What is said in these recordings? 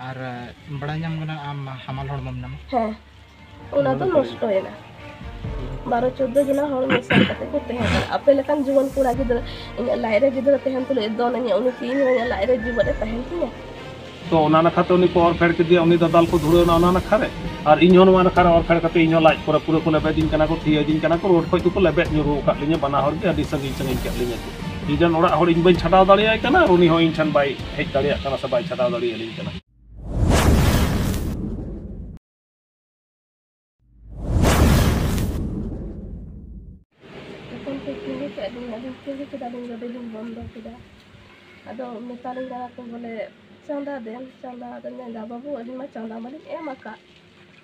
और बड़ा नाम गना आम हमाल हड़ मम नाम हाँ उना तो नष्ट होएना 12-14 जना हड़ मिसाल कते को तहेन अपे लेकान जीवन कुड़ा गिदरा इन लाइरे गिदरा तहेन तुले दोन इन उनी तीन इन लाइरे जीवन तहेन तिया तो ओना ना खाते उनी को और फेड़ के दिया उनी दादाल को धुड़े ना ना खारे और इन होन माना खारे और फेड़ कते इन लाइट पूरा पूरा को लेबे दिन कना को थिया दिन कना को रोड खoj को लेबे न्यूरो का लिnya बना हर के अडी संगी संगी के लिnya इजन ओड़ा हड़ इन बन छटाव दाड़िया कना उनी हो इन छन बाई हेज दाड़िया कना से बाई छटाव दाड़िया लिन कना Ado mitaling dara ko boleh canda den da babu adi ma canda malin maka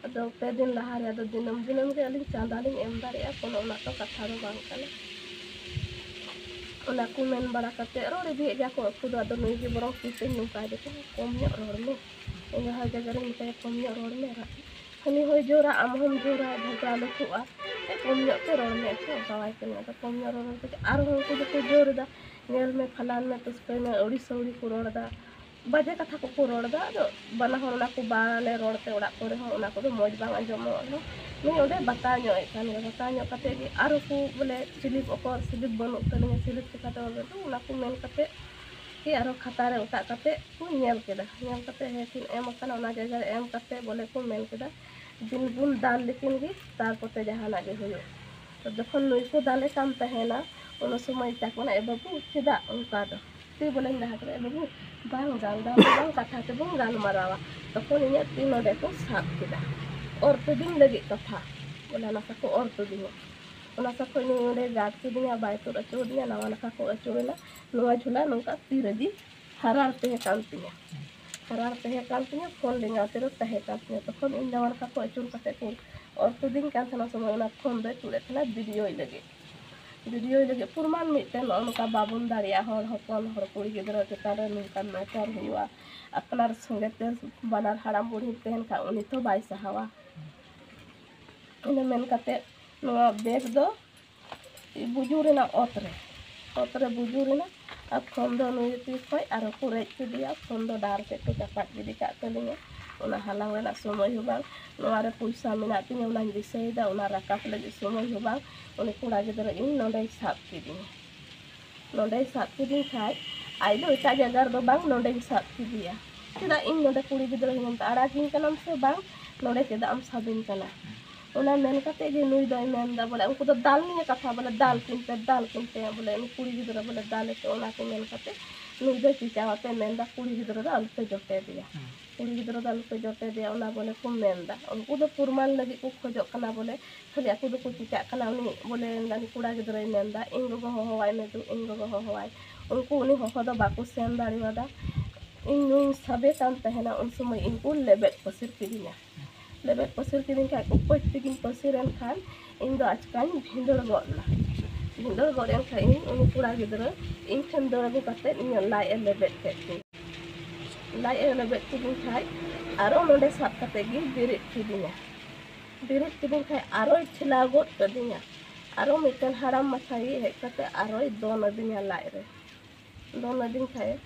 ado pedin lahari ado dinam ke alin canda lin dari kono na to katha do bang kana ona ku men bara kate ro bi ja ko kudu ado nui gi borong kitin nu ka de kom nya ror me ina ha ja garing te kom nya ror me ra hani hoy jora am hom jora bhaga lo ku a kom nya te ror me ko kawai kana to kom nya ror te ar ho ku jor da nail में फलान में तो उसपे में उड़ी सौड़ी को रोड़ा बजे कथा को रोड़ा तो बना होना को बाले रोड़ते उड़ा को रे होना को मौज बांग अंजमो नो नहीं ओडे बताño एकान बताño कते कि आरो को बोले स्लिप ओकर स्लिप बनो तने स्लिप चिकाते तो उना को मेन कते कि आरो खाता रे उता कते को नेल कते है कि एम कना उना जगह एम कते बोले को मेन केदा दिन बुन दाल लेकिन कि तार कोते जहाना गे होयो तो जखन नई को दाले काम तहेना उन समय तकना ए बाबू चेदा उनका दो ती बोले जहाँ करे बाबू बांग गाल दा बांग कथा ते बंग गाल मारावा तखन इने तीन नोडे को साब केदा और तो दिन लगे कथा बोला ना को और तो दिन ओना सको इन नोडे गात के दिया बाय तो अचो दिया नवा नका को अचोरेना नवा झुला नंका तीरजी हरारते कांतिया फोन लिंगा तेरो तहे कांतिया तखन इन नवा नका को अचोर कते को और तो दिन कान थना समय ओना फोन दे तुले थना वीडियो लगे पुरमान मिटन उनका बाबुन दाड़िया हर हपन हर कुड़ी गिदरा चेतान नुका मैटर हुआ अपनार संगे ते बनार हाड़ाम बुढ़ी तेहन का उनी तो बाई सहावा इन मेन कते नवा बेग दो बुजुरेना ओतरे बुजुरेना अब फोन दो नुई ती खय आरो कुरेज के दिया फोन दो डार से को चपाट गिदी का तलिंगे उना हालांग रेना समय हुबां नवारे पैसा मेना तिने उना दिसैदा उना राकाप लगे समय हुबां उनी कुड़ा गिदरा इन नोडे साब किदिन खाय आई दो एटा जगह दो बांग नोडे साब किदिया चेदा इन नोडे कुड़ी गिदरा हिन आड़ा किन कनम से बांग नोडे चेदा am साबिन कना उना मेन कते जे नुई दो मेन दा बोले उनको तो दाल नहीं कथा बोले दाल किनते बोले इन कुड़ी गिदरा बोले दाल के उना के मेन कते नुई दो चिचावते मेन दा कुड़ी गिदरा दा अलते जोटे दिया कुड़ी गिदरा दा अलते जोटे दिया उना बोले को मेन दा उनको तो पुरमान लगी को खोजो कना बोले खाली aku do ko चिचा कना उनी बोले गानी कुड़ा गिदरा मेन दा इन गो होवाय में तो इन गो होवाय उनको उनी हो दो बाको सेम दाड़ी वादा इन नुई सबे कान तहेना उन समय इनको लेबेट पसिर किदिन का उपज तिगिन पसिरन खान इन दो आजकाल भिंदर गड़न खान इन कुड़ा गिदरा इन ठन दरगु कते इन लाई लेबेट किदिन खाय आरो नोडे साब कते गी बिरिट किदिन खाय आरो छिला गोट कदिया आरो मिटन हाड़ाम मछाई हे कते आरो दोन दिया लाई रे दोन दिन खाय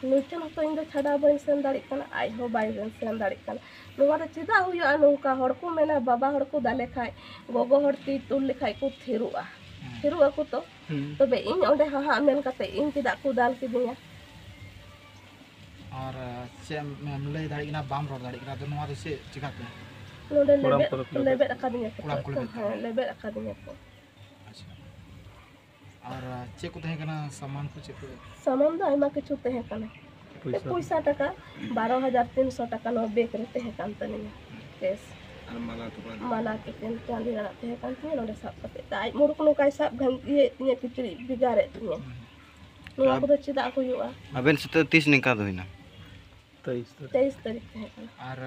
नुचन तो इन छाड़ा बन सेन दाड़ी कना आई हो बाई बन सेन दाड़ी कना नोवा रे चिदा हुया नोका हड़ को मेना बाबा हड़ को दाले खाय गोगो हड़ ती तुल लिखाय को थिरुआ को तो तबे इन ओंडे हाहा मेन कते इन चिदा को दाल किदिया और से लय दाड़ी ना बाम रोड दाड़ी तो नोवा रे से चिकाते नोडे लेबे अकादिया को लेबे अकादिया को और चे को तहे कना सामान को चे सामान दो आइमा किछु तहे कना पैसा टका 12,300 टका नो बेक रे तहे कान तनिया केस माला के पेन चांदी रना तहे कान तनिया नोडे साब कते ताई मुरुक नो काय साब घन ये तिने किचरी बिगारे तनिया नो को चिदा हुआ अबेन से 30 निका दोइना 23 तारीख तहे कना और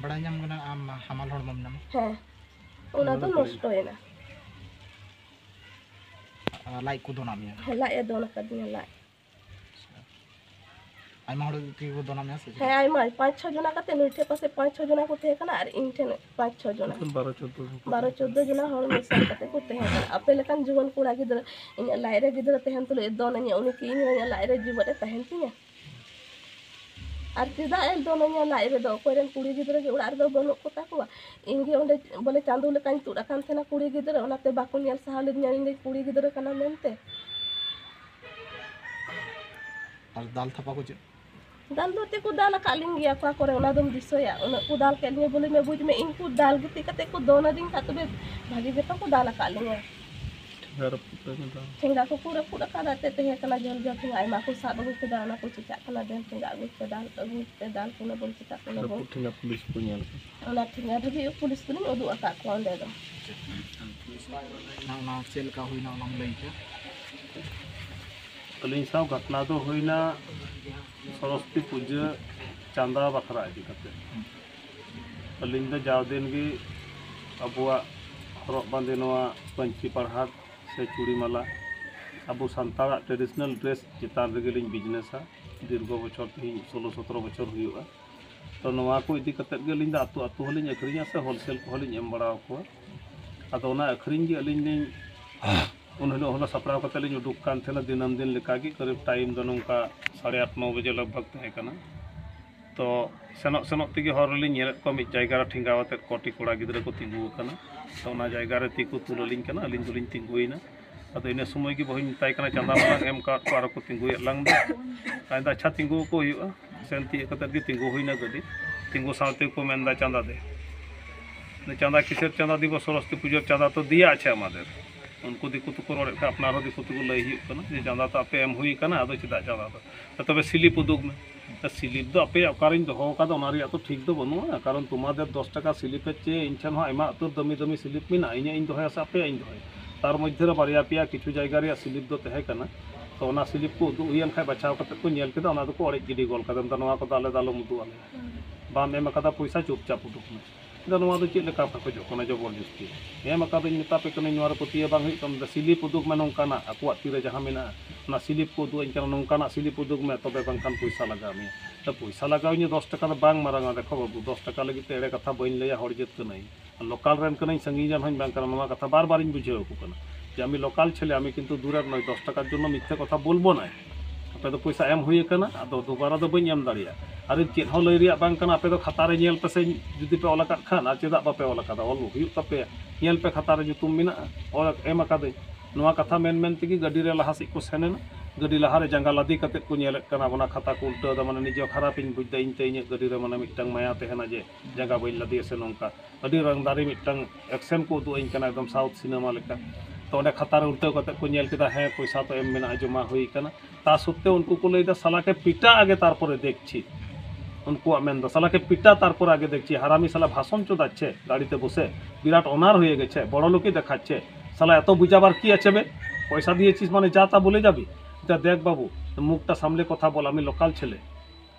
बड़ा नाम गना आम हमाल हड़ मम नाम हां उना तो नष्ट होएना लाइक को दोना मिया लाई दोना कदिया लाई आइमा हड़ की को दोना मिया से है आइमा 5-6 जना कते नुठे पासे 5-6 जना को थे कना और इनठे 5-6 जना 12-14 जना हड़ मिसाल कते को थे कना अपे लेकान जीवन कुड़ा गिदरा इन लाइरे गिदरा तहन तुले दोना इन उनी की इन लाइरे जीवन तहन तिया Ar tidak dononya lain redo koren kuri gidra ge ular do bonok kota ko inge onde boleh candu lekan tu akan tena kuri gidra onate bakun yang sahalin yang inge kuri gidra kana mente আর ডাল থাপা কো dal do te ku dal kaling ya ko kore ona dum disoya ona ku dal kel ne bole me buj me inku dal giti kate ku dona din ka to be bhagi beta ku dal kaling ya tinggal ko pura pura kada te te kana jol jol tinga ai ma ku sa do ku dal na ku cicak kana den tinggal ku pedal ku na bol cicak ku na bol tinggal polis punya ona tinggal di polis tu ni odu aka ko onde do না sell কা হইনা নাম লইকে अलिंग साव घटना तो हुईना सरस्वती पूजा चांदा बखरा इदी कते अलिंग दो जाव दिन की अबुआ हरक बांदे नवा पंची पढ़ात से चूड़ी माला अबु सांतारा ट्रेडिशनल ड्रेस चितान रेगे लिंग बिजनेसा दीर्घ बछर तीन 16-17 बछर हुआ तो नवा को इदी कते गे लिंग दा अतु अतु हलिंग अखरिया से होलसेल को हलिंग एम बड़ा को अदो ना अखरिंग गे अलिंग उन हिलो सपड़ा कते लिंग उडुक कान थेना दिनम दिन लेकागी करीब टाइम दो नोंका 8:30-9 बजे लगभग तहे कना तो सेनोक सेनोक तिगे हर लिंग नेल को मिट जायगा रे ठिंगावते कोटी कोड़ा गिदरे को तिंगु कना तो ना जायगा रे तिकु तुलिंग कना लिंग दुलिंग तिंगुइना अदो इने समय की बहिन ताई कना चंदा माला एम कार्ड को आरो को तिंगुय लंग दो ताइदा अच्छा तिंगु को हुआ सेंती कते गे तिंगु होइना गदी तिंगु साथे को मेंदा चंदा दे ने चंदा किसेर चंदा दिवस सरस्वती पूजा चंदा तो दिया अच्छा हमारे उनको दिक्कत को रोड का अपना दिक्कत को लई हुई जे चांदा तो आपे एम हुई कना आदो चिदा चांदा तो तबे स्लिप उदुग में तो स्लिप दो आपे अकारिन दो का तो ठीक दो बनुआ कारण तुम्हारे 10 टाका स्लिप चे इनछन हो एमा तो दमी दमी स्लिप में ना इने इन दोहे से आपे इन दोहे तार मध्य रे बारिया पिया किछु जायगा रे स्लिप दो तहे कना तो ओना स्लिप को उदु हुयन खाय बचाव कते को नेल केदा ओना को अड़े गिडी गोल कदम तनवा को दाले दालो मुदु आले बाम एम कदा पैसा चुपचाप उदुक में नवा तो चेक लेका खोजो कोना जबरदस्ती एम का दिन मेता पे कने नवा पतिया बांग हुई तम स्लिप उदुक में नोंकाना अकुआ तीरे जहां मेना ना स्लिप को दु इनका नोंकाना स्लिप उदुक में तबे बांखान पैसा लगा में तो पैसा लगाव नि 10 टाका बांग मारांगा देखो बाबू 10 टाका लगी ते एड़े कथा बइन लया हर जेत कनै लोकल रेन कनै संगी जन हन बांग नवा कथा बार बार इन बुझेओ को कना जे आमी लोकल छले आमी किंतु दूरेर नय 10 टाकार जन्य मिथ्या कथा बोलबो ना आपे तो पैसा एम हुई कना आदो दोबारा दो बइन एम दाड़िया अरे चेत हो लई रिया बांग कना आपे तो खाता रे नेल पेसे जुदी पे ओला काट खान आ चेदा बापे ओला कादा ओल हुई तपे नेल पे खाता रे जुतुम मिना और एम कादे नवा कथा मेन मेन तिगी गाडी रे लहा सिक को सेनेना गाडी लहा रे जंगा लादी कते को नेल कना बना खाता को उल्टा द माने निजे खराब इन बुझ इन ते इन गाडी रे माने मिटंग माया तेहना जे जंगा बइन लादी से नोंका अडी रंगदारी मिटंग एक्शन को दो इन कना एकदम साउथ सिनेमा लेका तो ओंडे खाता रे उल्टा कते को नेल केदा है पैसा तो एम मेना जमा हुई कना ता सुत्ते उनको को लईदा साला के पिटा आगे तारपरे देखछि उनको मेन साला के पिटा तारपर आगे देखछि हारामी साला भाषण चोदाচ্ছে गाड़ीते बसे बिराट अनार হয়ে গেছে বড় লোকই দেখাচ্ছে साला এত বুঝাবার কি আছে বে পয়সা দিয়েছিস মানে যা তা বলে যাবি এটা দেখ বাবু মুখটা সামলে কথা বল আমি লোকাল ছেলে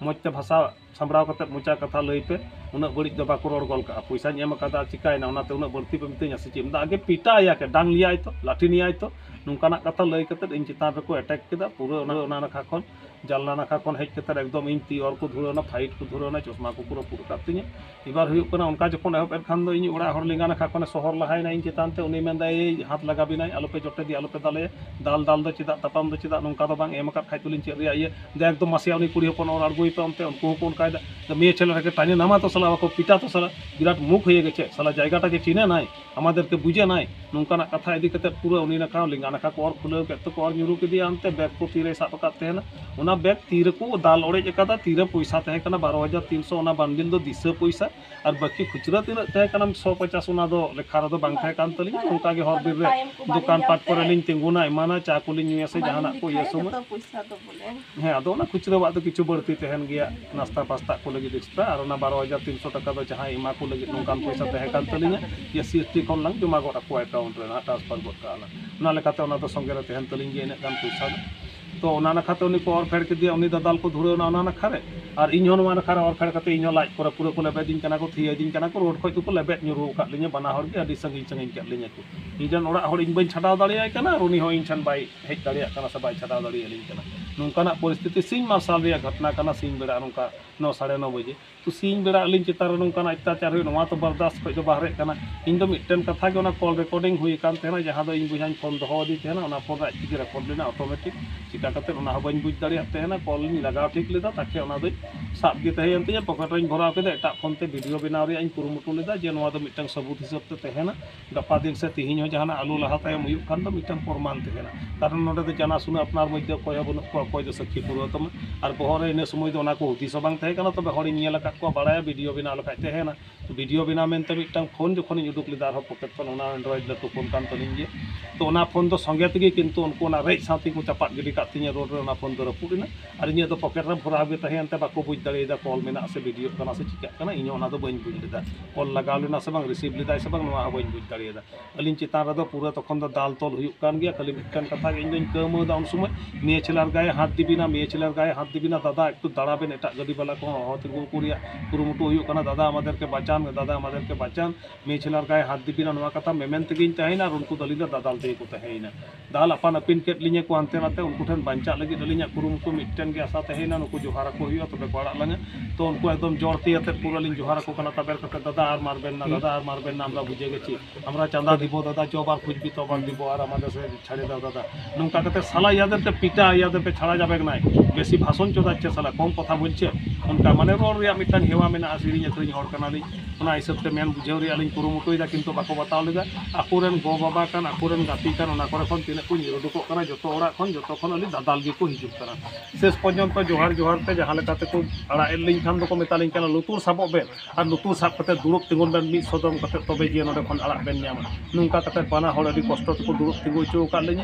মজতে ভাষা সামড়াও কতে মোচা কথা লই पे उना बड़ी दबा को रोड गोल का पैसा एम का चिकायना उनाते उना बढ़ती पे मिते से चिम आगे पिटा आया के डांग लिया तो लाठी नहीं आय तो नोंकाना कथा लई कते इन चितान रे को अटैक केदा पूरा ओना नाखा खन जालना नाखा खन हेज कते एकदम इन ती और को धुरोना फाइट को धुरोना चश्मा को पूरा पूरा कातिने इबार हुई कना उनका जखन एहब एखान दो इन ओड़ा हर लिंगा नाखा खन शहर लहाय ना इन चितान ते उनी मेंदा ए हाथ लगा बिना आलो पे जटे दी आलो पे दाले दाल दाल दो चिदा तपाम दो चिदा नोंका दो बांग एम का खाइ तुलिन चे रिया ये दे एकदम मासिया उनी कुड़ी हपन और अड़गुई पे उनते उनको कोन कायदा मेये छेले रे टाने नामा तो साला को पिटा तो साला बिराट मुख हो गए साला जैगाटा के चिने ना हमारे के बुझे ना नोंकाना कथा इदी कते पूरा उनी नाखा लिंगा नाखा को और खुले के तो और न्यूरू के दिया अंते बैग को तीरे साब काते है ना उना बैग तीर को दाल ओड़े एकादा तीरे पैसा तहे कना 12,300 उना बांडिल दो दिसे पैसा और बाकी खुचरा तीर तहे कना 150 उना दो लेखा रो बांग थाय कान तली उनका के हर बिर रे दुकान पाट पर लिंग तिंगुना इमाना चा को लिंग से जहाना को ये समय हां अदो ना खुचरा बा तो किछु बढ़ती तहन गया नाश्ता पास्ता को लगी एक्स्ट्रा और ना 12,300 टाका दो जहां इमा को लगी नोंकान पैसा तहे कान तली ये सीएसटी कोन लंग जमा गोटा को अकाउंट रे ना ट्रांसफर गोट काला ना लेखाते उना तो संगे रे तहन तली गे इना पैसा तो उना नखाते उनी को और फेड़ के दिया उनी दादाल को धुरे उना नखा रे और इन होन नखा रे और फेड़ कते इन लाज पर पूरा को लेबे दिन कना को थिया दिन कना को रोड खय तो को लेबे न्यूरो का लिnya बना हर के अडी संगी संगी के लिnya को इजन ओड़ा हर इन बन छडाव दाड़िया कना उनी हो इन छन बाई हेज दाड़िया कना सब बाई छडाव दाड़िया लिन कना nungkana परिस्थिति सिंह मार्शल रे घटना kana सिंह बेड़ा नungka 9:30 बजे तो सिंह बेड़ा अलिन चितार नungkana अत्याचार हुई नवा तो बर्दाश्त खज बाहर कना इन दो मिटन कथा के ओना कॉल रिकॉर्डिंग हुई कान तेना जहां दो इन बुझान फोन दोहो दी तेना ओना फोन राज की रिकॉर्ड लेना ऑटोमेटिक चिका कते ओना हबन बुझ दाड़िया तेना कॉल नि लगाव ठीक लेदा ताके ओना दो साब गे तहे अंते पॉकेट रेन भराव के एटा फोन ते वीडियो बनाव रे इन कुरुमुटु लेदा जे नवा दो मिटन सबूत हिसाब ते तहेना गपा दिन से तिहिन हो जहाना आलू लहा तायम हुई खान दो मिटन प्रमाण तहेना कारण नोडे दो जाना सुना अपनार मध्य कोय बन कोय दो सखी पुरतम और बहरे इन समय ओना को हुदिस बांग तहे कना तबे हरि नियल का को बाड़ाया वीडियो बिना लखा तहेना वीडियो बिना मेनते मिटन फोन जखन उडुक लेदा हो पॉकेट फोन ओना एंड्रॉइड लतु फोन कान तलिन जे तो ओना फोन दो संगे तगे किंतु उनको ओना रेज साथी को चपाट गिडी कातिया रोड रे ओना फोन दो रपुडिना और इन दो पॉकेट रे भरा गे तहे अंते बाको बुझ दाड़ेदा कॉल मेना से वीडियो कना से चिका कना इन ओना दो बइन बुझ लेदा कॉल लगाव लेना से बांग रिसीव लेदा से बांग नवा बइन बुझ दाड़ेदा अलिन चितान रे दो पूरा तखन दो दाल तोल हुयु कान गया खाली मिटन कथा गे इन दोन कमो दा उन समय मे छेलार गाय हाथ दिबिना मे छेलार गाय हाथ दिबिना दादा एकटु दाड़ाबेन एटा गडी वाला को हो तिगु कुरिया कुरुमुटु हुयु काना दादा आमादेर के बाचान मे छेलार गाय हाथ दिबिना नवा कथा मेमेन तगिन तहेना और उनको दलिना दादाल ते को तहेना दाल अपन अपिन केट लिnye को अंते नाते उनको ठन बांचा लगी दलिnya कुरुमुटु मिटन गे आसा तहेना नुको जोहार को हुयु तबे बाड़ा लंगा तो उनको एकदम जोरती आते पूरा लिन जोहार को कना तबेर कते दादा आर मारबेन ना हमरा बुझे गेछि हमरा चंदा दिबो दादा चौबार खुजबी तो बार दिबो आर आमादेर से छाड़े दाओ दादा नुका कते साला यादेर ते पिटा यादेर पे छाड़ा जाबे नाय बेसी भाषण चोदाচ্ছে साला कम कथा बोलছে उनका माने रोड रे मिटन हेवा मेना आसिरिñ अखरिñ हर कनाली ओना हिसाब ते मेन बुझेव रे आलिñ कुरुमुटुइदा किंतु बाको बताव लेदा आकुरेन गो बाबा कान आकुरेन गाती कान ओना करे खन तिना को उडुकोग काना जतो ओड़ा खन जतो खन आलिñ दादाल गे को हिजुग काना शेष पर्यंत जोहार ते जहां लेकाते को आड़ा एलिñ खान दो को मेतालिñ काना लुतुर साबो बेन और लुतुर साब कते दुरुब तिंगुन बेन मिद सदम कते तबे जे नोडे खन आड़ा बेन ᱧᱟᱢᱟ नुंका कते बाना हर आदि कष्ट ते को दुरुब तिंगु चो का लेñ